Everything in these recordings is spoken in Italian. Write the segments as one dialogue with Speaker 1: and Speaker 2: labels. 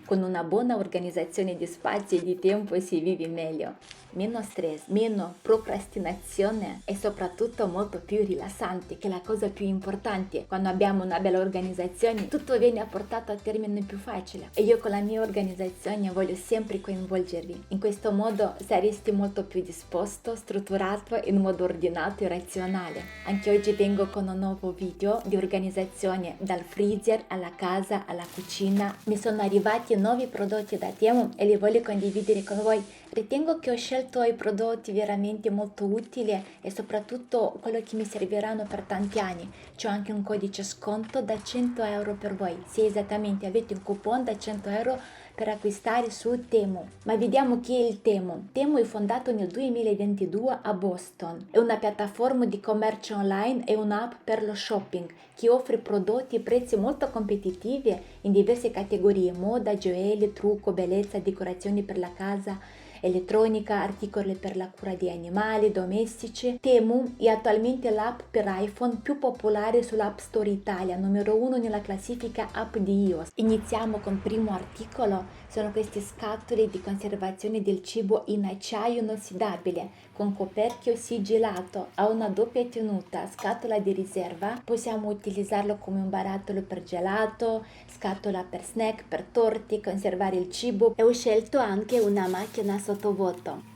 Speaker 1: Con una buona organizzazione di spazio e di tempo si vive meglio. Meno stress, meno procrastinazione e soprattutto molto più rilassante, che è la cosa più importante. Quando abbiamo una bella organizzazione, tutto viene portato a termine più facile. E io con la mia organizzazione voglio sempre coinvolgervi. In questo modo saresti molto più disposto, strutturato in modo ordinato e razionale. Anche oggi vengo con un nuovo video di organizzazione dal freezer alla casa, alla cucina. Mi sono arrivati nuovi prodotti da Temu e li voglio condividere con voi. Ritengo che ho scelto i prodotti veramente molto utili e soprattutto quello che mi serviranno per tanti anni. C'ho anche un codice sconto da 100 euro per voi. Sì, esattamente, avete un coupon da 100 euro per acquistare su Temu. Ma vediamo chi è il Temu. Temu è fondato nel 2022 a Boston. È una piattaforma di commercio online e un'app per lo shopping che offre prodotti e prezzi molto competitivi in diverse categorie: moda, gioielli, trucco, bellezza, decorazioni per la casa, elettronica, articoli per la cura di animali domestici. Temu è attualmente l'app per iPhone più popolare sull'App Store Italia, numero 1 nella classifica app di iOS. Iniziamo con il primo articolo. Sono queste scatole di conservazione del cibo in acciaio inossidabile con coperchio sigillato. Ha una doppia tenuta, scatola di riserva. Possiamo utilizzarlo come un barattolo per gelato, scatola per snack, per torti, conservare il cibo. E ho scelto anche una macchina sottovuoto.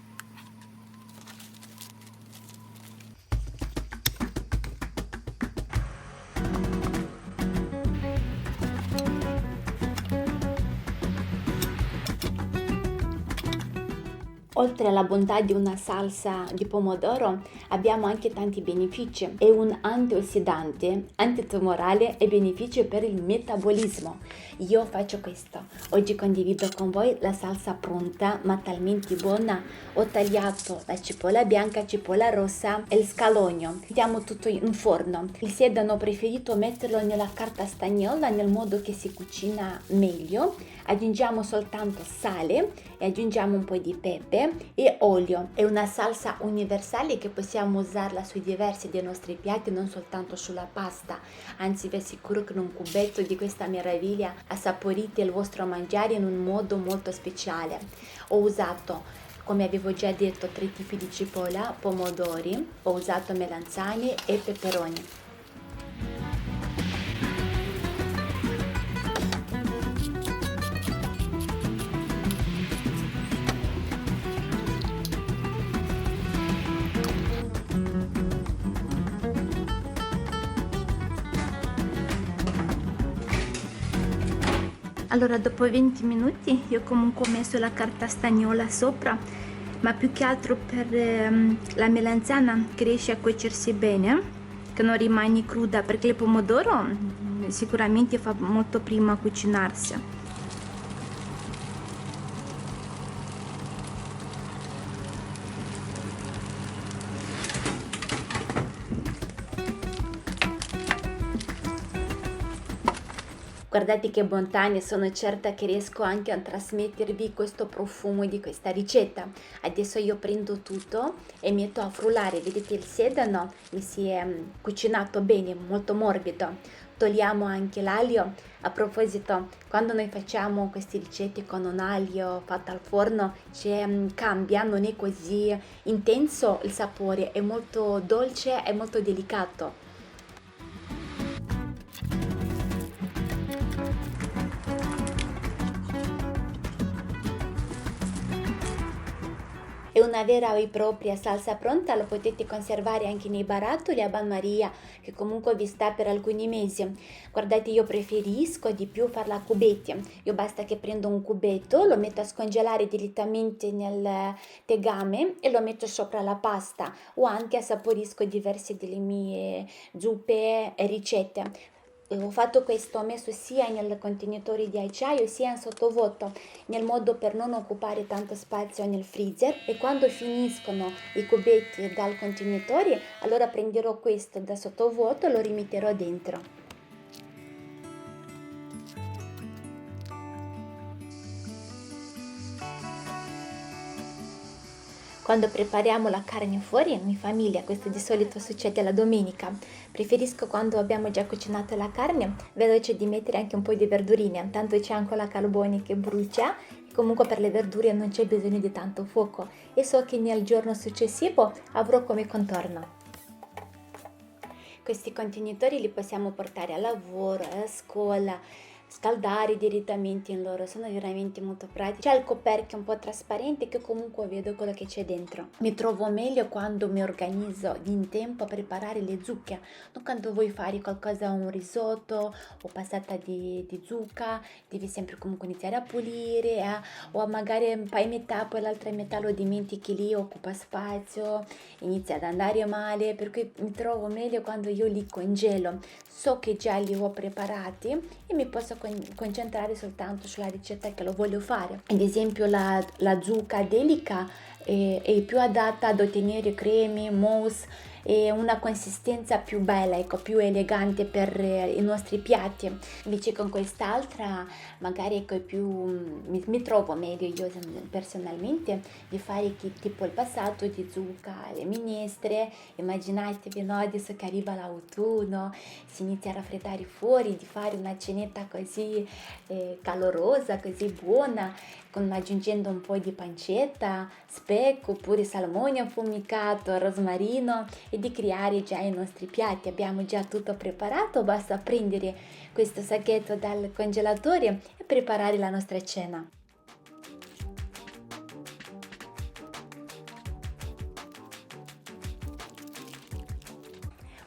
Speaker 1: Oltre alla bontà di una salsa di pomodoro, abbiamo anche tanti benefici. È un antiossidante, antitumorale e beneficio per il metabolismo. Io faccio questo. Oggi condivido con voi la salsa pronta, ma talmente buona. Ho tagliato la cipolla bianca, cipolla rossa e il scalogno. Mettiamo tutto in forno. Il sedano ho preferito metterlo nella carta stagnola nel modo che si cucina meglio. Aggiungiamo soltanto sale e aggiungiamo un po' di pepe e olio. È una salsa universale che possiamo usarla sui diversi dei nostri piatti, non soltanto sulla pasta. Anzi, vi assicuro che in un cubetto di questa meraviglia assaporite il vostro mangiare in un modo molto speciale. Ho usato, come avevo già detto, 3 tipi di cipolla, pomodori, ho usato melanzane e peperoni. Allora, dopo 20 minuti io comunque ho messo la carta stagnola sopra, ma più che altro per la melanzana che riesce a cuocersi bene, che non rimane cruda, perché il pomodoro sicuramente fa molto prima a cucinarsi. Guardate che bontà, ne sono certa che riesco anche a trasmettervi questo profumo di questa ricetta. Adesso io prendo tutto e metto a frullare. Vedete, il sedano mi si è cucinato bene, molto morbido. Togliamo anche l'aglio. A proposito, quando noi facciamo queste ricette con un aglio fatto al forno, cambia, non è così intenso il sapore, è molto dolce e molto delicato. È una vera e propria salsa pronta, lo potete conservare anche nei barattoli a bagnomaria che comunque vi sta per alcuni mesi. Guardate, io preferisco di più farla a cubetti. Io basta che prendo un cubetto, lo metto a scongelare direttamente nel tegame e lo metto sopra la pasta, o anche assaporisco diverse delle mie zuppe e ricette. Ho fatto questo, ho messo sia nel contenitore di acciaio sia in sottovuoto, nel modo per non occupare tanto spazio nel freezer, e quando finiscono i cubetti dal contenitore, allora prenderò questo da sottovuoto e lo rimetterò dentro. Quando prepariamo la carne fuori in famiglia, questo di solito succede la domenica, preferisco quando abbiamo già cucinato la carne, veloce di mettere anche un po' di verdurine, tanto c'è anche la carbone che brucia, comunque per le verdure non c'è bisogno di tanto fuoco e so che nel giorno successivo avrò come contorno. Questi contenitori li possiamo portare al lavoro, a scuola, scaldare direttamente in loro, sono veramente molto pratici. C'è il coperchio un po' trasparente che comunque vedo quello che c'è dentro. Mi trovo meglio quando mi organizzo in tempo a preparare le zucche, non quando vuoi fare qualcosa, un risotto o passata di zucca, devi sempre comunque iniziare a pulire, o magari fai metà, poi l'altra metà lo dimentichi lì, occupa spazio, inizia ad andare male, per cui mi trovo meglio quando io li congelo, so che già li ho preparati e mi posso concentrare soltanto sulla ricetta che lo voglio fare. Ad esempio la zucca delica è più adatta ad ottenere cremi, mousse e una consistenza più bella, ecco, più elegante per i nostri piatti. Invece con quest'altra magari ecco, mi trovo meglio io personalmente di fare tipo il passato di zucca, le minestre. Immaginatevi, no, adesso che arriva l'autunno, si inizia a raffreddare fuori, di fare una cenetta così calorosa, così buona, aggiungendo un po' di pancetta, speck oppure salmone affumicato, rosmarino, e di creare già i nostri piatti. Abbiamo già tutto preparato, basta prendere questo sacchetto dal congelatore e preparare la nostra cena.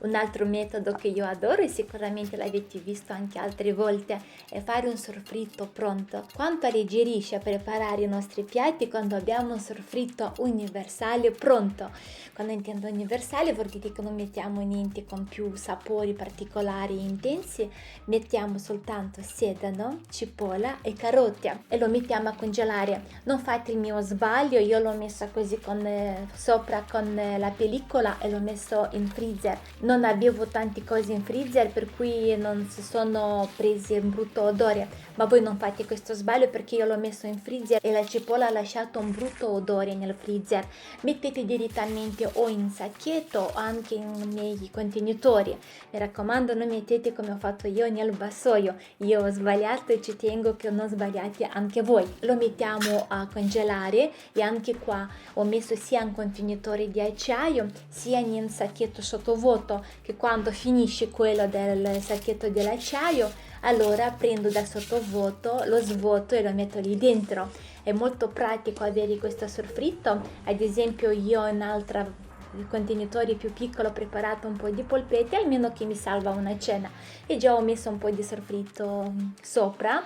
Speaker 1: Un altro metodo che io adoro e sicuramente l'avete visto anche altre volte è fare un soffritto pronto. Quanto alleggerisce a preparare i nostri piatti quando abbiamo un soffritto universale pronto. Quando intendo universale vuol dire che non mettiamo niente con più sapori particolari e intensi, mettiamo soltanto sedano, cipolla e carote e lo mettiamo a congelare. Non fate il mio sbaglio, io l'ho messo così sopra con la pellicola e l'ho messo in freezer. Non avevo tante cose in freezer per cui non si sono presi un brutto odore, ma voi non fate questo sbaglio perché io l'ho messo in freezer e la cipolla ha lasciato un brutto odore nel freezer. Mettete direttamente o in sacchetto o anche nei contenitori, mi raccomando non mettete come ho fatto io nel vassoio. Io ho sbagliato e ci tengo che non sbagliate anche voi. Lo mettiamo a congelare e anche qua ho messo sia un contenitore di acciaio sia in sacchetto sottovuoto, che quando finisce quello del sacchetto dell'acciaio allora prendo da sottovuoto, lo svuoto e lo metto lì dentro. È molto pratico avere questo soffritto. Ad esempio io in altro contenitore più piccolo ho preparato un po' di polpette, almeno che mi salva una cena, e già ho messo un po' di soffritto sopra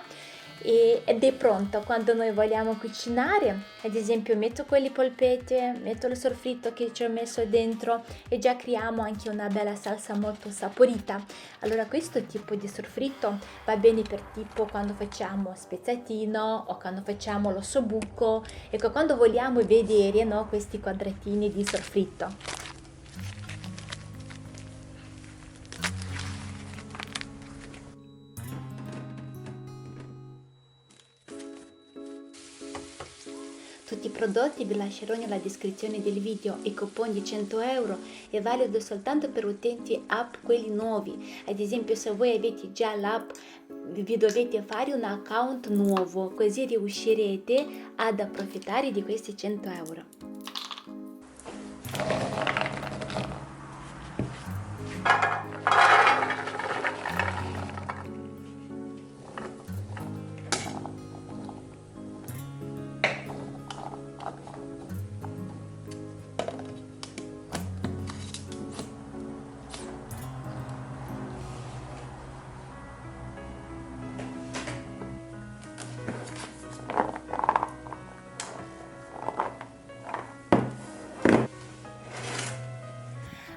Speaker 1: ed è pronto. Quando noi vogliamo cucinare, ad esempio metto quelle polpette, metto il soffritto che ci ho messo dentro e già creiamo anche una bella salsa molto saporita. Allora questo tipo di soffritto va bene per tipo quando facciamo spezzatino o quando facciamo l'ossobuco, ecco, quando vogliamo vedere, no, questi quadratini di soffritto. Tutti i prodotti vi lascerò nella descrizione del video. Il coupon di 100 euro è valido soltanto per utenti app quelli nuovi. Ad esempio, se voi avete già l'app vi dovete fare un account nuovo, così riuscirete ad approfittare di questi 100 euro.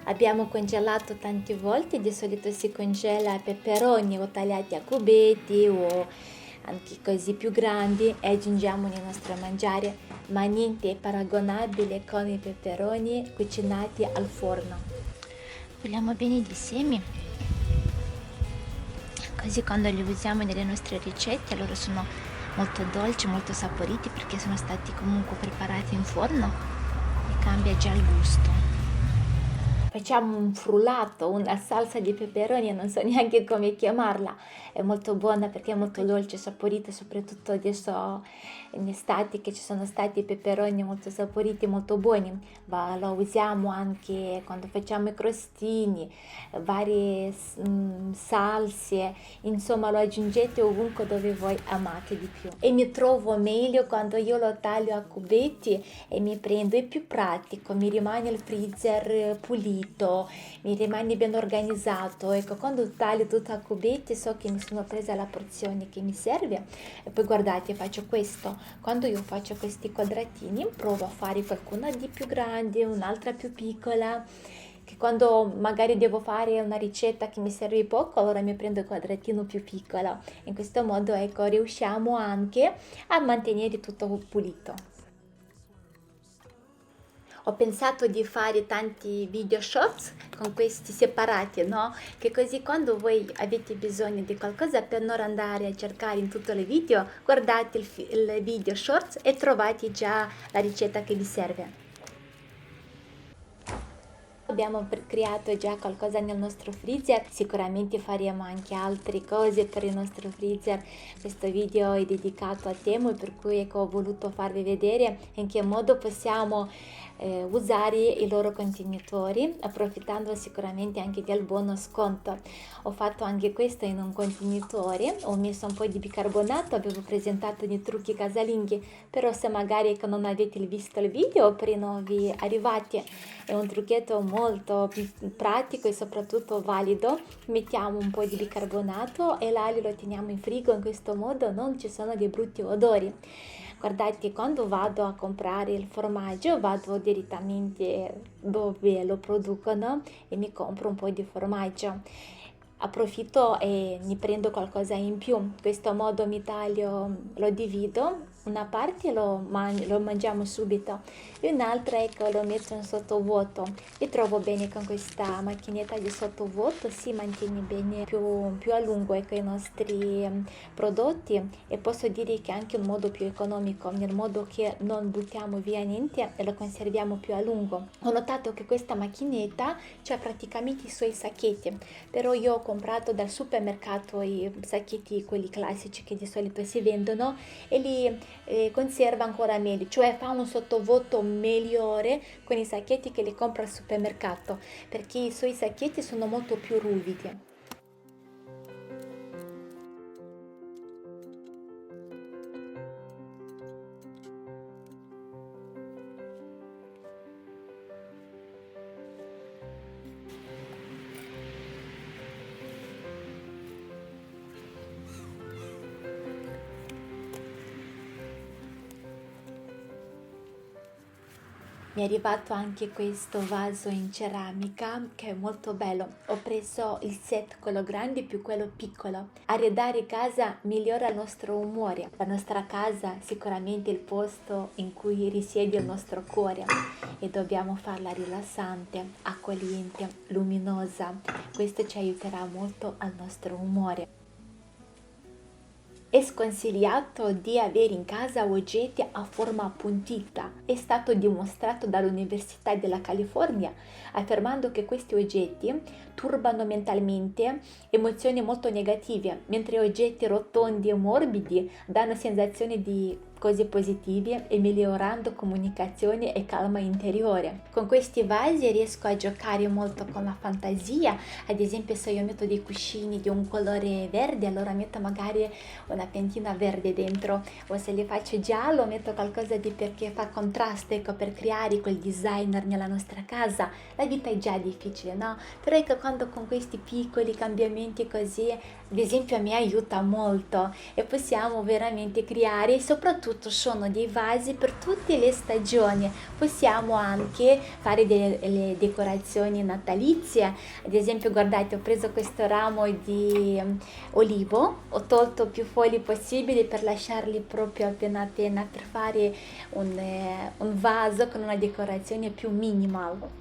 Speaker 1: Abbiamo congelato tante volte, di solito si congela peperoni o tagliati a cubetti o anche così più grandi e aggiungiamo nel nostro mangiare, ma niente è paragonabile con i peperoni cucinati al forno. Puliamo bene di semi, così quando li usiamo nelle nostre ricette loro sono molto dolci, molto saporiti perché sono stati comunque preparati in forno. cambia già il gusto. Facciamo un frullato, una salsa di peperoni, non so neanche come chiamarla. È molto buona perché è molto dolce, saporita, soprattutto adesso in estate che ci sono stati i peperoni molto saporiti, molto buoni. Ma lo usiamo anche quando facciamo i crostini, varie salse, insomma lo aggiungete ovunque dove voi amate di più. E mi trovo meglio quando io lo taglio a cubetti e mi prendo, è più pratico, mi rimane il freezer pulito, mi rimane ben organizzato. Ecco, quando taglio tutto a cubetti so che mi sono presa la porzione che mi serve. E poi guardate, faccio questo, quando io faccio questi quadratini provo a fare qualcuna di più grande, un'altra più piccola, che quando magari devo fare una ricetta che mi serve poco, allora mi prendo il quadratino più piccolo. In questo modo, ecco, riusciamo anche a mantenere tutto pulito. Ho pensato di fare tanti video shorts con questi separati, no? Che così quando voi avete bisogno di qualcosa per non andare a cercare in tutte le video, guardate il video shorts e trovate già la ricetta che vi serve. Abbiamo creato già qualcosa nel nostro freezer, sicuramente faremo anche altre cose per il nostro freezer. Questo video è dedicato a Temu, per cui ecco, ho voluto farvi vedere in che modo possiamo usare i loro contenitori, approfittando sicuramente anche del buono sconto. Ho fatto anche questo in un contenitore, ho messo un po' di bicarbonato, avevo presentato dei trucchi casalinghi, però se magari non avete visto il video appena vi arrivate, è un trucchetto molto pratico e soprattutto valido. Mettiamo un po' di bicarbonato e l'aglio lo teniamo in frigo, in questo modo non ci sono dei brutti odori. Guardate, quando vado a comprare il formaggio vado direttamente dove lo producono e mi compro un po' di formaggio. Approfitto e ne prendo qualcosa in più. In questo modo mi taglio, lo divido, una parte lo mangiamo subito e un'altra ecco lo metto in sottovuoto. Mi trovo bene con questa macchinetta di sottovuoto, si mantiene bene più a lungo ecco, i nostri prodotti, e posso dire che è anche un modo più economico, nel modo che non buttiamo via niente e lo conserviamo più a lungo. Ho notato che questa macchinetta c'ha praticamente i suoi sacchetti, però io ho comprato dal supermercato i sacchetti, quelli classici che di solito si vendono, e li conserva ancora meglio, cioè fa un sottovuoto migliore con i sacchetti che li compra al supermercato, perché i suoi sacchetti sono molto più ruvidi. Mi è arrivato anche questo vaso in ceramica che è molto bello. Ho preso il set, quello grande più quello piccolo. Arredare casa migliora il nostro umore. La nostra casa è sicuramente il posto in cui risiede il nostro cuore e dobbiamo farla rilassante, accogliente, luminosa. Questo ci aiuterà molto al nostro umore. È sconsigliato di avere in casa oggetti a forma appuntita. È stato dimostrato dall'Università della California, affermando che questi oggetti turbano mentalmente emozioni molto negative, mentre oggetti rotondi e morbidi danno sensazioni di cose positive e migliorando comunicazione e calma interiore. Con questi vasi riesco a giocare molto con la fantasia, ad esempio se io metto dei cuscini di un colore verde, allora metto magari una piantina verde dentro, o se li faccio giallo metto qualcosa di perché fa contrasto, ecco, per creare quel designer nella nostra casa. La vita è già difficile, no? Però ecco, quando con questi piccoli cambiamenti così, ad esempio, mi aiuta molto e possiamo veramente creare, e soprattutto sono dei vasi per tutte le stagioni. Possiamo anche fare delle decorazioni natalizie. Ad esempio, guardate, ho preso questo ramo di olivo, ho tolto più foglie possibili per lasciarli proprio appena appena per fare un vaso con una decorazione più minimal.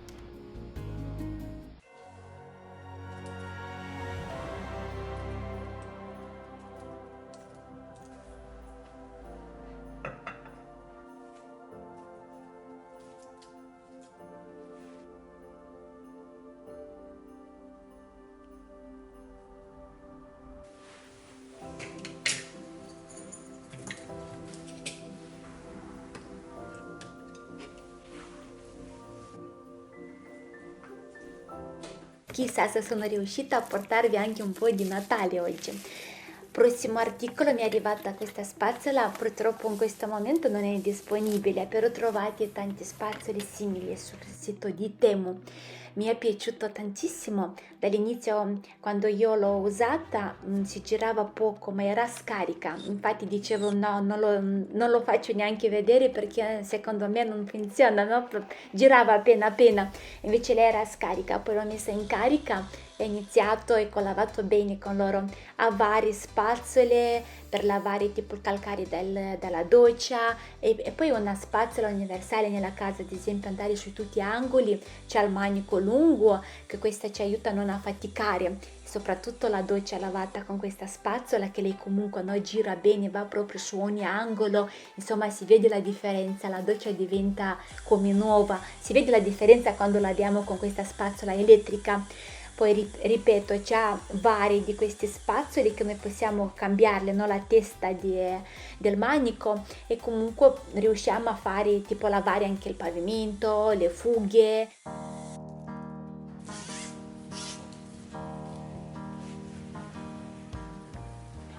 Speaker 1: chissà se sono riuscita a portarvi anche un po' di Natale oggi. Prossimo articolo, mi è arrivata questa spazzola, purtroppo in questo momento non è disponibile, però trovate tanti spazzoli simili sul sito di Temu. Mi è piaciuto tantissimo, dall'inizio quando io l'ho usata si girava poco ma era scarica, infatti dicevo no, non lo faccio neanche vedere perché secondo me non funziona, no? Girava appena, invece lei era scarica, poi l'ho messa in carica e ho iniziato e ho lavato bene con loro. Ha varie spazzole per lavare tipo il calcare della doccia e poi una spazzola universale nella casa, ad esempio andare su tutti gli angoli, c'è il manico lungo che questa ci aiuta a non affaticare, soprattutto la doccia lavata con questa spazzola che lei comunque no, gira bene, va proprio su ogni angolo, insomma si vede la differenza, la doccia diventa come nuova, si vede la differenza quando laviamo con questa spazzola elettrica. Poi ripeto, c'è vari di questi spazzoli che noi possiamo cambiarle, no? La testa del manico e comunque riusciamo a fare tipo lavare anche il pavimento, le fughe.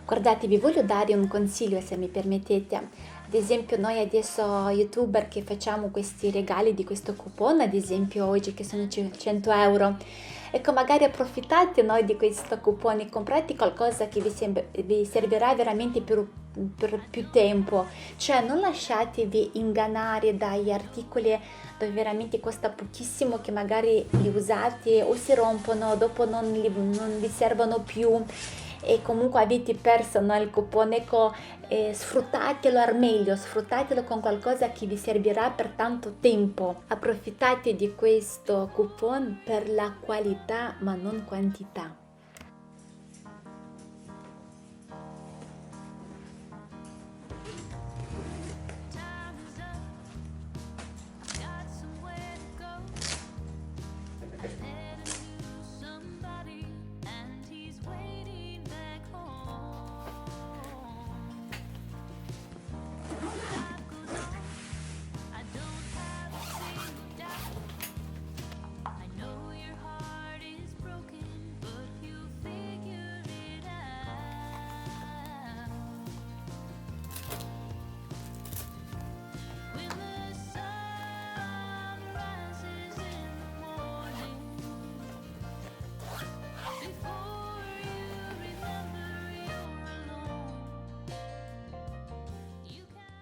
Speaker 1: Guardate, vi voglio dare un consiglio se mi permettete. Ad esempio noi adesso youtuber che facciamo questi regali di questo coupon, ad esempio oggi che sono 100 euro, ecco magari approfittate no, di questo coupon e comprate qualcosa che vi servirà veramente per più tempo, cioè non lasciatevi ingannare dagli articoli dove veramente costa pochissimo che magari li usate o si rompono, dopo non vi servono più e comunque avete perso no, il coupon, ecco, sfruttatelo al meglio, sfruttatelo con qualcosa che vi servirà per tanto tempo. Approfittate di questo coupon per la qualità ma non quantità.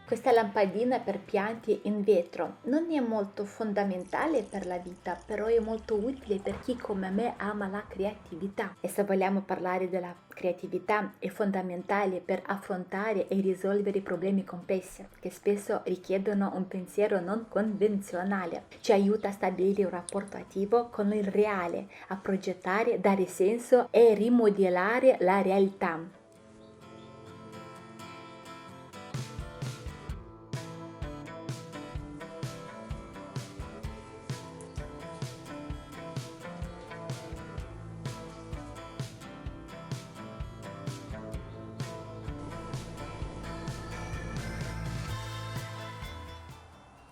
Speaker 1: Questa lampadina per pianti in vetro non è molto fondamentale per la vita, però è molto utile per chi come me ama la creatività. E se vogliamo parlare della creatività, è fondamentale per affrontare e risolvere problemi complessi, che spesso richiedono un pensiero non convenzionale. Ci aiuta a stabilire un rapporto attivo con il reale, a progettare, dare senso e rimodellare la realtà.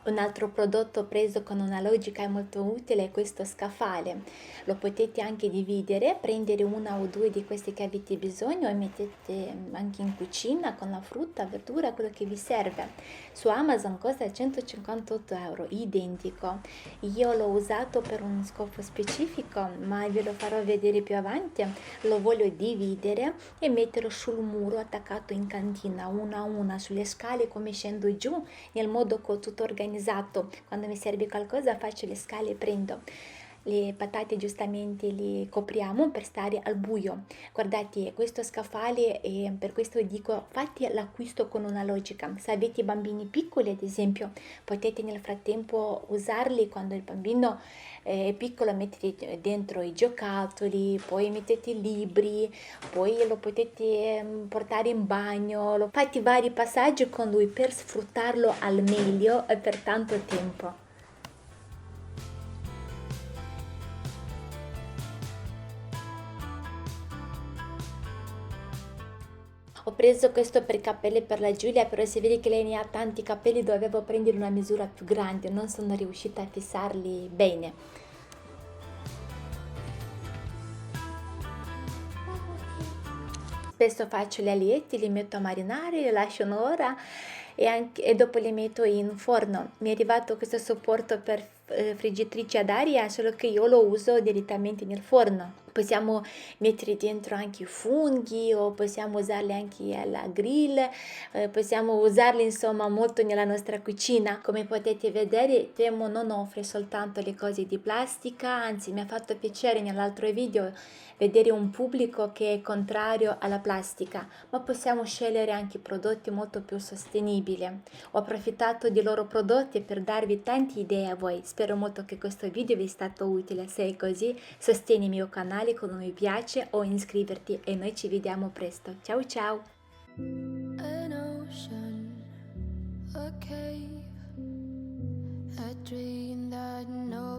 Speaker 1: Un altro prodotto preso con una logica molto utile è questo scaffale. Lo potete anche dividere, prendere una o due di questi che avete bisogno e mettete anche in cucina con la frutta, verdura, quello che vi serve. Su Amazon costa 158 euro, identico. Io l'ho usato per un scopo specifico, ma ve lo farò vedere più avanti. Lo voglio dividere e metterlo sul muro attaccato in cantina, una a una, sulle scale come scendo giù, nel modo che ho tutto organizzato. Quando mi serve qualcosa faccio le scale e prendo. Le patate giustamente le copriamo per stare al buio. Guardate, questo scaffale, per questo dico, fate l'acquisto con una logica. Se avete bambini piccoli, ad esempio, potete nel frattempo usarli quando il bambino è piccolo, mettete dentro i giocattoli, poi mettete i libri, poi lo potete portare in bagno. Fate vari passaggi con lui per sfruttarlo al meglio e per tanto tempo. Ho preso questo per i capelli per la Giulia, però si vede che lei ne ha tanti capelli, dovevo prendere una misura più grande, non sono riuscita a fissarli bene. Spesso faccio gli aglietti, li metto a marinare, li lascio un'ora e dopo li metto in forno. Mi è arrivato questo supporto per friggitrice ad aria, solo che io lo uso direttamente nel forno. Possiamo mettere dentro anche funghi o possiamo usarli anche alla grill, possiamo usarli insomma molto nella nostra cucina. Come potete vedere, Temu non offre soltanto le cose di plastica, anzi mi ha fatto piacere nell'altro video vedere un pubblico che è contrario alla plastica, ma possiamo scegliere anche prodotti molto più sostenibili. Ho approfittato dei loro prodotti per darvi tante idee a voi. Spero molto che questo video vi sia stato utile. Se è così, sostieni il mio canale con un mi piace o iscriverti e noi ci vediamo presto. Ciao ciao!